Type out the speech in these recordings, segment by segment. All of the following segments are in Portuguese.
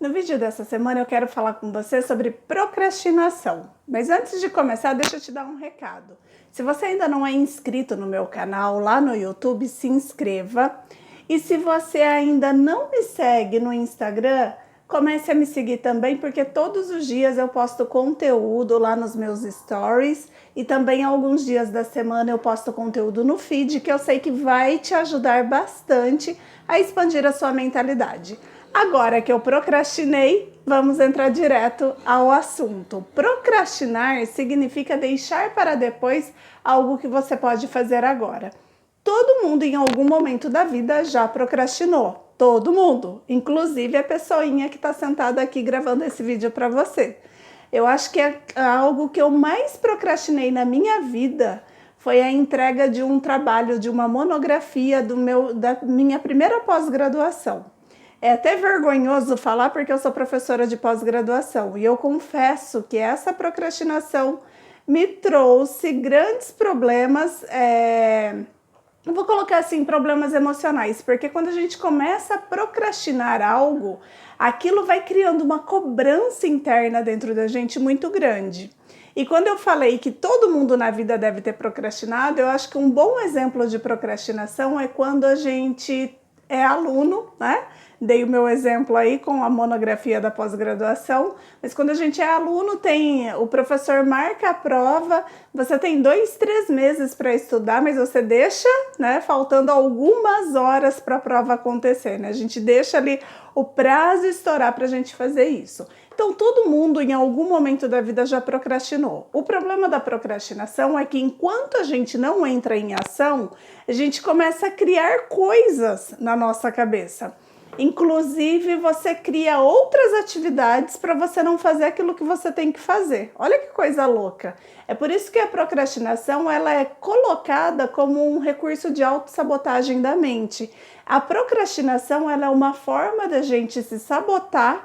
No vídeo dessa semana eu quero falar com você sobre procrastinação. Mas antes de começar, deixa eu te dar um recado. Se você ainda não é inscrito no meu canal lá no YouTube, se inscreva. E se você ainda não me segue no Instagram, comece a me seguir também, porque todos os dias eu posto conteúdo lá nos meus stories e também alguns dias da semana eu posto conteúdo no feed que eu sei que vai te ajudar bastante a expandir a sua mentalidade. Agora que eu procrastinei, vamos entrar direto ao assunto. Procrastinar significa deixar para depois algo que você pode fazer agora. Todo mundo em algum momento da vida já procrastinou. Todo mundo, inclusive a pessoinha que está sentada aqui gravando esse vídeo para você. Eu acho que é algo que eu mais procrastinei na minha vida foi a entrega de um trabalho, de uma monografia da minha primeira pós-graduação. É até vergonhoso falar porque eu sou professora de pós-graduação e eu confesso que essa procrastinação me trouxe grandes problemas, eu vou colocar assim, problemas emocionais, porque quando a gente começa a procrastinar algo, aquilo vai criando uma cobrança interna dentro da gente muito grande. E quando eu falei que todo mundo na vida deve ter procrastinado, eu acho que um bom exemplo de procrastinação é quando a gente é aluno, né? Dei o meu exemplo aí com a monografia da pós-graduação, mas quando a gente é aluno, o professor marca a prova, você tem 2, 3 meses para estudar, mas você deixa, né, faltando algumas horas para a prova acontecer, né? A gente deixa ali o prazo estourar para a gente fazer isso. Então, todo mundo em algum momento da vida já procrastinou. O problema da procrastinação é que enquanto a gente não entra em ação, a gente começa a criar coisas na nossa cabeça. Inclusive, você cria outras atividades para você não fazer aquilo que você tem que fazer. Olha que coisa louca. É por isso que a procrastinação ela é colocada como um recurso de autossabotagem da mente. A procrastinação ela é uma forma da gente se sabotar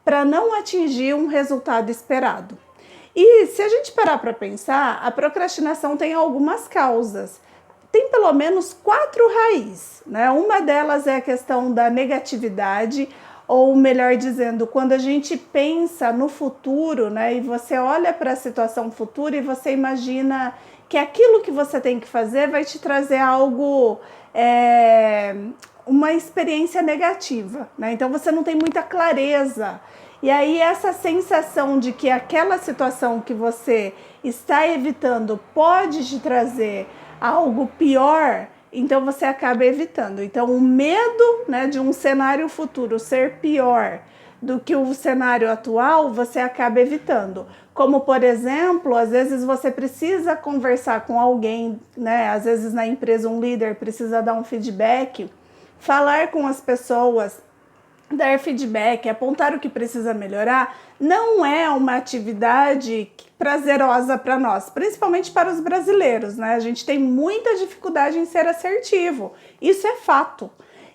para não atingir um resultado esperado. E se a gente parar para pensar, a procrastinação tem algumas causas. Tem pelo menos 4 raízes, né? Uma delas é a questão da negatividade, ou melhor dizendo, quando a gente pensa no futuro, né? E você olha para a situação futura e você imagina que aquilo que você tem que fazer vai te trazer algo, uma experiência negativa, né? Então você não tem muita clareza. E aí essa sensação de que aquela situação que você está evitando pode te trazer algo pior, então você acaba evitando. Então o medo, né, de um cenário futuro ser pior do que o cenário atual, você acaba evitando. Como, por exemplo, às vezes você precisa conversar com alguém, né, às vezes na empresa um líder precisa dar um feedback, falar com as pessoas, dar feedback, apontar o que precisa melhorar, não é uma atividade prazerosa para nós, principalmente para os brasileiros, né? A gente tem muita dificuldade em ser assertivo, isso é fato.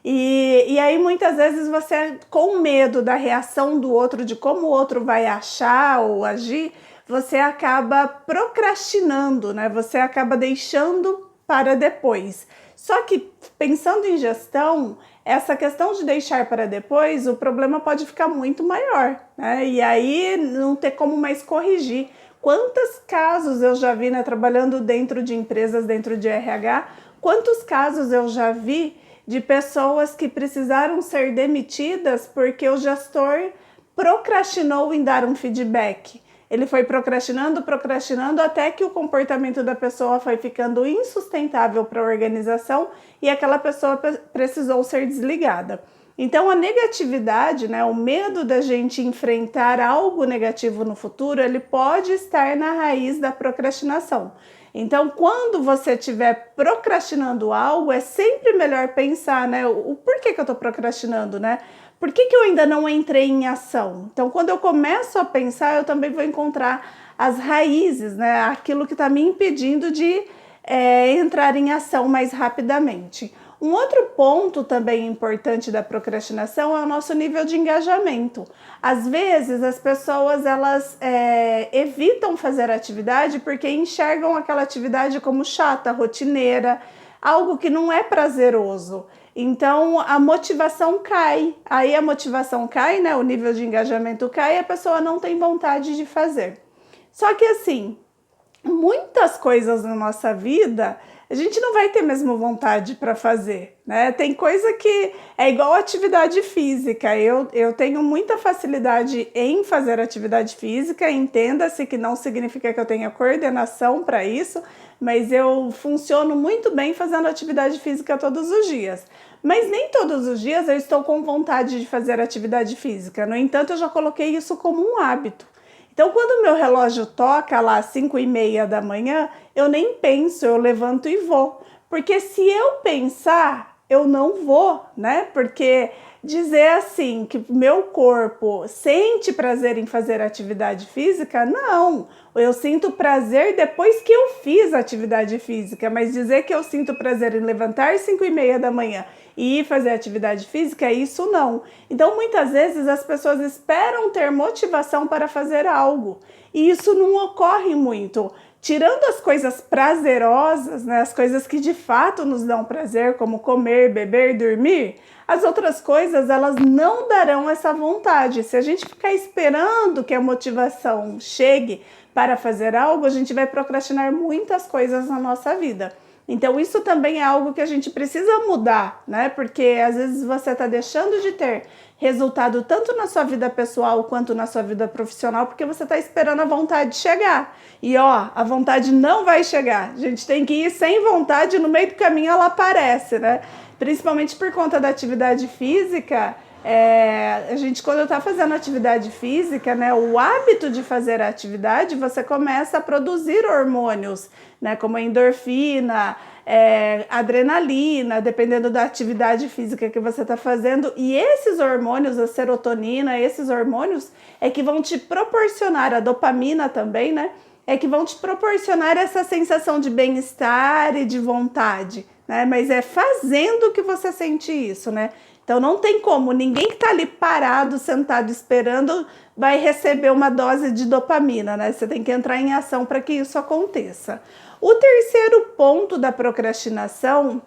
E aí muitas vezes você, com medo da reação do outro, de como o outro vai achar ou agir, você acaba procrastinando, né? Você acaba deixando para depois. Só que pensando em gestão, essa questão de deixar para depois, o problema pode ficar muito maior, né? E aí não ter como mais corrigir. Quantos casos eu já vi, né, trabalhando dentro de empresas, dentro de RH, quantos casos eu já vi de pessoas que precisaram ser demitidas porque o gestor procrastinou em dar um feedback. Ele foi procrastinando até que o comportamento da pessoa foi ficando insustentável para a organização e aquela pessoa precisou ser desligada. Então a negatividade, né, o medo da gente enfrentar algo negativo no futuro, ele pode estar na raiz da procrastinação. Então quando você estiver procrastinando algo, é sempre melhor pensar, né, o porquê que eu estou procrastinando, né? Por que eu ainda não entrei em ação? Então, quando eu começo a pensar, eu também vou encontrar as raízes, né? Aquilo que está me impedindo de entrar em ação mais rapidamente. Um outro ponto também importante da procrastinação é o nosso nível de engajamento. Às vezes, as pessoas elas evitam fazer atividade porque enxergam aquela atividade como chata, rotineira, algo que não é prazeroso. Então a motivação cai. Aí a motivação cai, né? O nível de engajamento cai e a pessoa não tem vontade de fazer. Só que assim, muitas coisas na nossa vida a gente não vai ter mesmo vontade para fazer, né? Tem coisa que é igual atividade física. Eu tenho muita facilidade em fazer atividade física, entenda-se que não significa que eu tenha coordenação para isso, mas eu funciono muito bem fazendo atividade física todos os dias. Mas nem todos os dias eu estou com vontade de fazer atividade física. No entanto, eu já coloquei isso como um hábito. Então, quando o meu relógio toca lá às 5h30 da manhã, eu nem penso, eu levanto e vou. Porque se eu pensar, eu não vou, né? Porque dizer assim que meu corpo sente prazer em fazer atividade física, não. Eu sinto prazer depois que eu fiz atividade física, mas dizer que eu sinto prazer em levantar às 5h30 da manhã e ir fazer atividade física, isso não. Então, muitas vezes as pessoas esperam ter motivação para fazer algo e isso não ocorre muito. Tirando as coisas prazerosas, né, as coisas que de fato nos dão prazer, como comer, beber, dormir, as outras coisas elas não darão essa vontade. Se a gente ficar esperando que a motivação chegue para fazer algo, a gente vai procrastinar muitas coisas na nossa vida. Então isso também é algo que a gente precisa mudar, né? Porque às vezes você está deixando de ter resultado tanto na sua vida pessoal quanto na sua vida profissional porque você está esperando a vontade chegar. E ó, a vontade não vai chegar. A gente tem que ir sem vontade e no meio do caminho ela aparece, né? Principalmente por conta da atividade física. A gente, quando está fazendo atividade física, né, o hábito de fazer a atividade, você começa a produzir hormônios, né, como a endorfina, adrenalina, dependendo da atividade física que você está fazendo. E esses hormônios, a serotonina, esses hormônios é que vão te proporcionar, a dopamina também, né, é que vão te proporcionar essa sensação de bem-estar e de vontade, né, mas é fazendo que você sente isso, né. Então não tem como, ninguém que está ali parado, sentado, esperando, vai receber uma dose de dopamina, né? Você tem que entrar em ação para que isso aconteça. O terceiro ponto da procrastinação,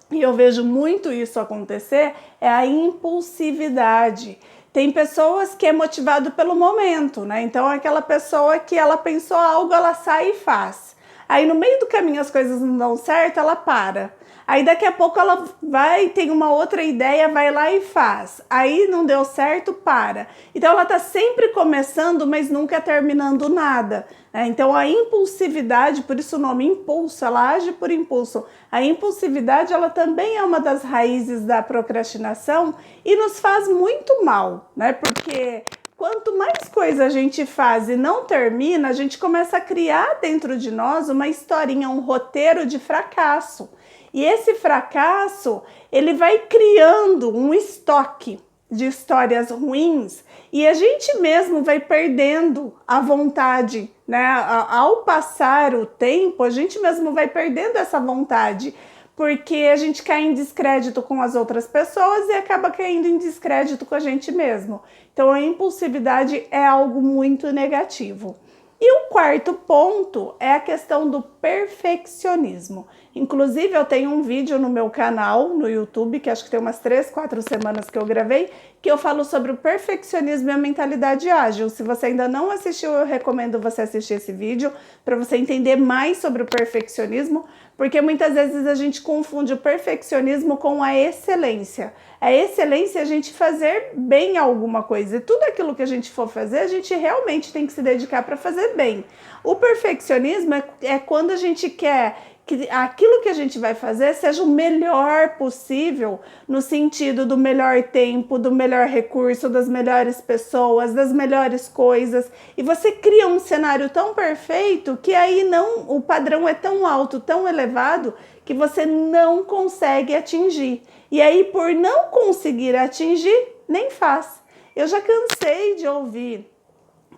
e eu vejo muito isso acontecer, é a impulsividade. Tem pessoas que é motivado pelo momento, né? Então aquela pessoa que ela pensou algo, ela sai e faz. Aí no meio do caminho as coisas não dão certo, ela para. Aí daqui a pouco ela vai, tem uma outra ideia, vai lá e faz. Aí não deu certo, para. Então ela tá sempre começando, mas nunca terminando nada. Então a impulsividade, por isso o nome impulso, ela age por impulso. A impulsividade, ela também é uma das raízes da procrastinação e nos faz muito mal, né? Porque quanto mais coisa a gente faz e não termina, a gente começa a criar dentro de nós uma historinha, um roteiro de fracasso. E esse fracasso, ele vai criando um estoque de histórias ruins e a gente mesmo vai perdendo a vontade, né? Ao passar o tempo, a gente mesmo vai perdendo essa vontade, porque a gente cai em descrédito com as outras pessoas e acaba caindo em descrédito com a gente mesmo. Então a impulsividade é algo muito negativo. E o quarto ponto é a questão do perfeccionismo. Inclusive, eu tenho um vídeo no meu canal, no YouTube, que acho que tem umas 3, 4 semanas que eu gravei, que eu falo sobre o perfeccionismo e a mentalidade ágil. Se você ainda não assistiu, eu recomendo você assistir esse vídeo para você entender mais sobre o perfeccionismo, porque muitas vezes a gente confunde o perfeccionismo com a excelência. A excelência é a gente fazer bem alguma coisa. E tudo aquilo que a gente for fazer, a gente realmente tem que se dedicar para fazer bem. O perfeccionismo é quando a gente quer que aquilo que a gente vai fazer seja o melhor possível, no sentido do melhor tempo, do melhor recurso, das melhores pessoas, das melhores coisas. E você cria um cenário tão perfeito que aí não, o padrão é tão alto, tão elevado, que você não consegue atingir. E aí, por não conseguir atingir, nem faz. Eu já cansei de ouvir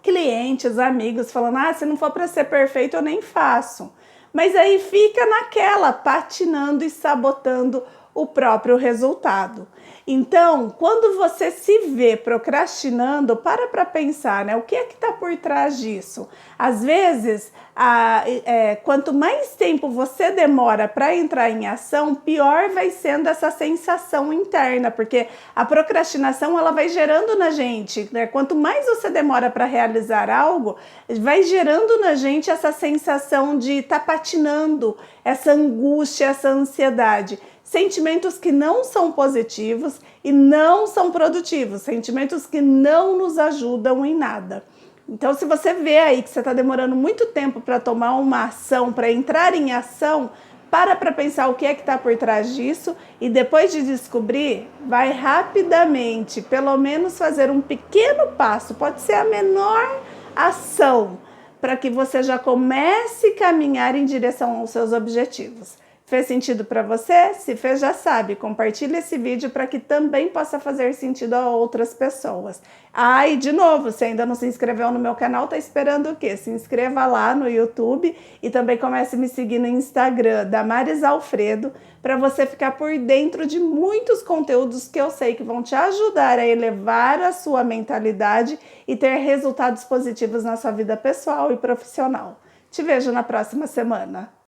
clientes, amigos falando: se não for para ser perfeito, eu nem faço. Mas aí fica naquela, patinando e sabotando o próprio resultado. Então, quando você se vê procrastinando, para pensar, né? O que é que está por trás disso? Às vezes, quanto mais tempo você demora para entrar em ação, pior vai sendo essa sensação interna, porque a procrastinação ela vai gerando na gente, né? Quanto mais você demora para realizar algo, vai gerando na gente essa sensação de estar patinando, essa angústia, essa ansiedade. Sentimentos que não são positivos e não são produtivos, sentimentos que não nos ajudam em nada. Então, se você vê aí que você está demorando muito tempo para tomar uma ação, para entrar em ação, para pensar o que é que está por trás disso e depois de descobrir, vai rapidamente, pelo menos fazer um pequeno passo, pode ser a menor ação, para que você já comece a caminhar em direção aos seus objetivos. Fez sentido para você? Se fez, já sabe, compartilhe esse vídeo para que também possa fazer sentido a outras pessoas. E de novo, se ainda não se inscreveu no meu canal, tá esperando o quê? Se inscreva lá no YouTube e também comece a me seguir no Instagram, Damares Alfredo, para você ficar por dentro de muitos conteúdos que eu sei que vão te ajudar a elevar a sua mentalidade e ter resultados positivos na sua vida pessoal e profissional. Te vejo na próxima semana.